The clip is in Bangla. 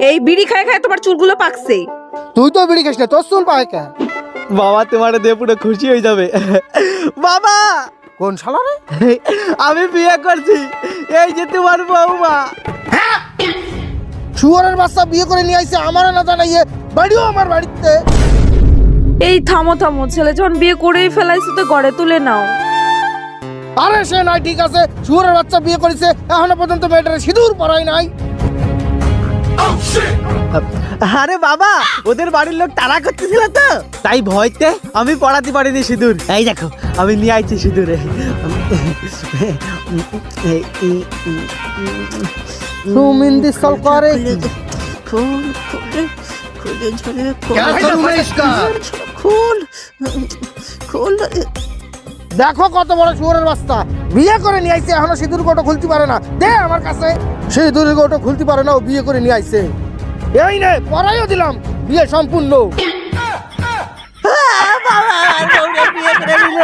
এই বিড়ি খায় খায় তোমার চুলগুলো পাকছে। তুই তো বিড়ি খাস না, তোর চুল পায় কে? বাবা তোমার দিয়ে পুরো খুশি হয়ে যাবে। বাবা কোন শালা রে? আমি বিয়ে করছি, এই যে তোমার বৌমা। শুয়োরের বাচ্চা বিয়ে করে নিয়ে আইছে আমারও না জানাইয়ে, বাড়িও আমার বাড়িতে। এই থামো থামো, ছেলে যখন বিয়ে করেই ফেলাইছে তো ঘরে তুলে নাও। আরে সে নাই, ঠিক আছে, শুয়োরের বাচ্চা বিয়ে করেছে, এখনো পর্যন্ত মেয়েটার সিঁদুর পরাই নাই। আরে বাবা ওদের বাড়ির লোক তাড়া করতেছিল তো, তাই ভয়তে আমি পড়াতে পারিনি সিঁদুর। এই দেখো আমি নিয়ে আইছি সিঁদুরে। সুমিন্দি সল করে খুল খুলে খুলে ঝরে क्या करूं मैं इसका? খুল খুল। দেখো কত বড় শুয়োরের বাচ্চা, বিয়ে করে নিয়ে আইছে, এখনো সিঁদুর গোটো খুলতে পারে না। দে আমার কাছে, সিঁদুর গোটো খুলতে পারে না, ও বিয়ে করে নিয়ে আইছে। এই নে পরাইও দিলাম, বিয়ে সম্পূর্ণ। বিয়ে করে নিল।